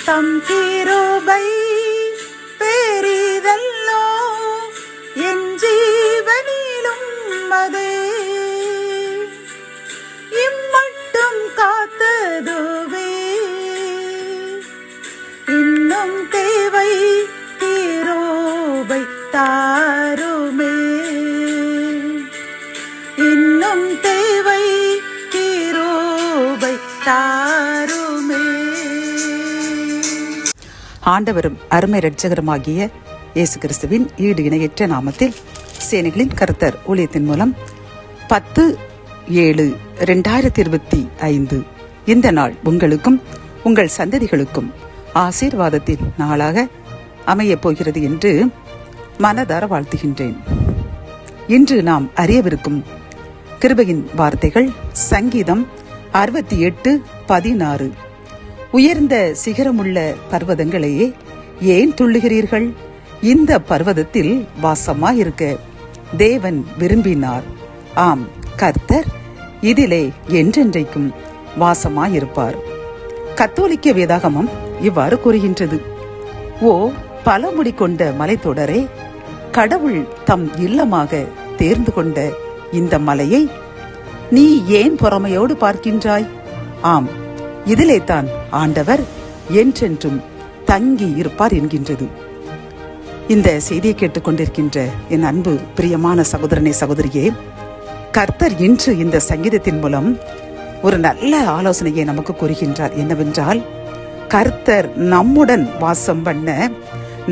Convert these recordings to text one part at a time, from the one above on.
தம் கிருபை பெரிதல்லோ என் ஜீவனிலும் அதே இம்மட்டும் காத்ததுவே இன்னும் தேவை கிருபை தாருமே இன்னும் தேவை கிருபை தாருமே. ஆண்டவரும் அருமை இரட்சகருமாகிய இயேசு கிறிஸ்துவின் ஈடு இணையற்ற நாமத்தில் சேனைகளின் கர்த்தர் ஊழியத்தின் மூலம் 10/7/2025 இந்த நாள் உங்களுக்கும் உங்கள் சந்ததிகளுக்கும் ஆசீர்வாதத்தின் நாளாக அமையப் போகிறது என்று மனதார வாழ்த்துகின்றேன். இன்று நாம் அறியவிருக்கும் கிருபையின் வார்த்தைகள் சங்கீதம் 68:16. உயர்ந்த சிகரமுள்ள பர்வதங்களையே ஏன் துள்ளுகிறீர்கள்? இந்த பர்வதத்தில் வாசமாயிருக்க தேவன் விரும்பினார். ஆம், கர்த்தர் இதிலே என்றென்றைக்கும் வாசமாயிருப்பார். கத்தோலிக்க வேதாகமம் இவ்வாறு கூறுகின்றது. ஓ பலமுடி கொண்ட மலைத்தொடரே, கடவுள் தம் இல்லமாக தேர்ந்து கொண்ட இந்த மலையை நீ ஏன் பொறாமையோடு பார்க்கின்றாய்? ஆம், இதிலே தான் ஆண்டவர் என்றென்றும் தங்கி இருப்பார் என்கின்றது. இந்த செய்தியை கேட்டுக்கொண்டிருக்கின்ற என் அன்பு பிரியமான சகோதரனே, சகோதரியே, கர்த்தர் இன்று இந்த சங்கீதத்தின் மூலம் ஒரு நல்ல ஆலோசனையை நமக்கு கூறுகின்றார். என்னவென்றால், கர்த்தர் நம்முடன் வாசம் பண்ண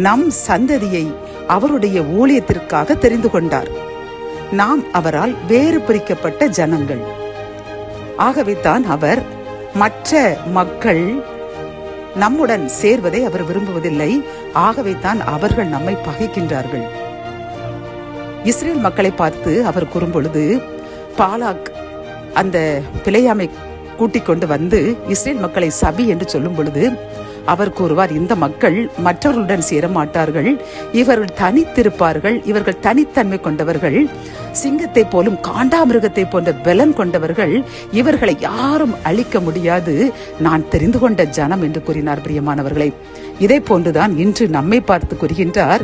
நம் சந்ததியை அவருடைய ஊழியத்திற்காக தெரிந்து கொண்டார். நாம் அவரால் வேறு பிரிக்கப்பட்ட ஜனங்கள். ஆகவே தான் அவர் மற்ற மக்கள் நம்முடன் சேர்வதை அவர் விரும்புவதில்லை. ஆகவே தான் அவர்கள் நம்மை பகைக்கின்றார்கள். இஸ்ரேல் மக்களை பார்த்து அவர் கூறும்பொழுது, பாலாக் அந்த பிழையாமை கூட்டிக் கொண்டு வந்து இஸ்ரேல் மக்களை சபி என்று சொல்லும் பொழுது அவர் கூறுவார், இந்த மக்கள் மற்றவர்களுடன் சேர மாட்டார்கள், இவர்கள் தனித்திருப்பார்கள், இவர்கள் தனித்தன்மை கொண்டவர்கள், சிங்கத்தை போலும் காண்டாமிருகத்தை போன்ற பலன் கொண்டவர்கள், இவர்களை யாரும் அழிக்க முடியாது, நான் தெரிந்து கொண்ட ஜனம் என்று கூறினார். பிரியமானவர்களை, இதே போன்றுதான் இன்று நம்மை பார்த்து கூறுகின்றார்.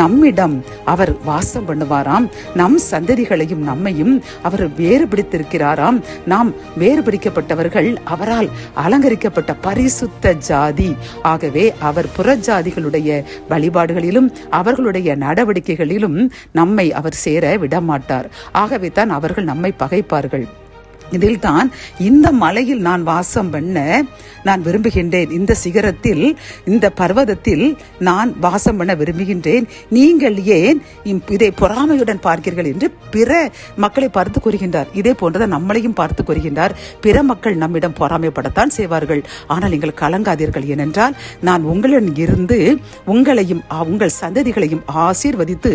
நம்மிடம் அவர் வாசம் பண்ணுவாராம், நம் சந்ததிகளையும் நம்மையும் அவர் வேறு பிடித்திருக்கிறாராம். நாம் வேறு பிடிக்கப்பட்டவர்கள், அவரால் அலங்கரிக்கப்பட்ட பரிசுத்த ஜாதி. ஆகவே அவர் புறஜாதிகளுடைய வழிபாடுகளிலும் அவர்களுடைய நடவடிக்கைகளிலும் நம்மை அவர் சேர விடமாட்டார். ஆகவே தான் அவர்கள் நம்மை பகைப்பார்கள். இதில் தான் இந்த மலையில் நான் வாசம் பண்ண நான் விரும்புகின்றேன், இந்த சிகரத்தில் இந்த பர்வதத்தில் நான் வாசம் பண்ண விரும்புகின்றேன், நீங்கள் ஏன் இதை பொறாமையுடன் பார்க்கிறீர்கள் என்று பிற மக்களை பார்த்து கூறுகின்றார். இதே போன்றதான் நம்மளையும் பார்த்து கூறுகின்றார். பிற மக்கள் நம்மிடம் பொறாமைப்படத்தான் செய்வார்கள், ஆனால் நீங்கள் கலங்காதீர்கள், ஏனென்றால் நான் உங்களுடன் இருந்து உங்களையும் உங்கள் சந்ததிகளையும் ஆசீர்வதித்து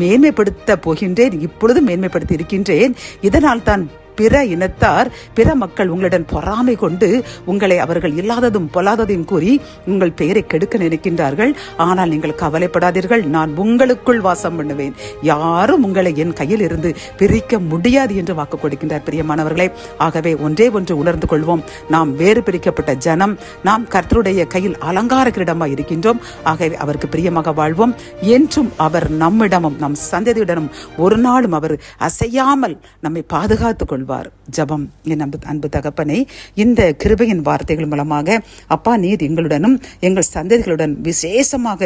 மேன்மைப்படுத்த போகின்றேன், இப்பொழுது மேன்மைப்படுத்தி இருக்கின்றேன். இதனால் தான் பிற இனத்தார் பிற மக்கள் உங்களுடன் பொறாமை கொண்டு உங்களை அவர்கள் இல்லாததும் பொல்லாததையும் கூறி உங்கள் பெயரை கெடுக்க நினைக்கின்றார்கள். ஆனால் நீங்கள் கவலைப்படாதீர்கள், நான் உங்களுக்குள் வாசம் பண்ணுவேன், யாரும் உங்களை என் கையில் இருந்து பிரிக்க முடியாது என்று வாக்கு கொடுக்கின்றார். பிரியமானவர்களே, ஆகவே ஒன்றே ஒன்று உணர்ந்து கொள்வோம், நாம் வேறு பிரிக்கப்பட்ட ஜனம், நாம் கர்த்தருடைய கையில் அலங்கார கிரீடமாய் இருக்கின்றோம். ஆகவே அவருக்கு பிரியமாக வாழ்வோம். என்றும் அவர் நம்மிடமும் நம் சந்ததியுடனும் ஒரு நாளும் அவர் அசையாமல் நம்மை பாதுகாத்துக் கொள்வார். ஜபம். என் அன்பு தகப்பனே, இந்த கிருபையின் வார்த்தைகள் மூலமாக அப்பா, நீர் எங்களுடனும் எங்கள் சந்ததிகளுடன் விசேஷமாக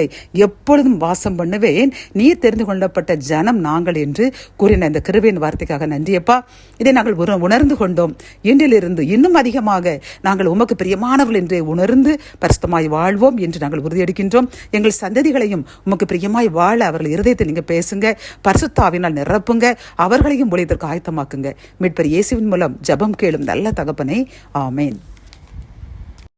எப்பொழுதும் வாசம் பண்ணுவேன், நீர் தெரிந்து கொள்ளப்பட்ட ஜனம் நாங்கள் என்று கூறின இந்த கிருபையின் வார்த்தைக்காக நன்றியப்பா. இதை நாங்கள் உணர்ந்து கொண்டோம். இன்றிலிருந்து இன்னும் அதிகமாக நாங்கள் உமக்கு பிரியமானவர்கள் என்று உணர்ந்து பரிசுத்தமாய் வாழ்வோம் என்று நாங்கள் உறுதியெடுக்கின்றோம். எங்கள் சந்ததிகளையும் உமக்கு பிரியமாய் வாழ அவர்கள் இருதயத்தை நீங்க பேசுங்க, பரிசுத்தாவினால் நிரப்புங்க, அவர்களையும் ஊழியத்திற்கு ஆயத்தமாக்குங்க. மீட்பர் இயேசுவின் மூலம் ஜெபம் கேளும் நல்ல தகப்பனே, ஆமேன்.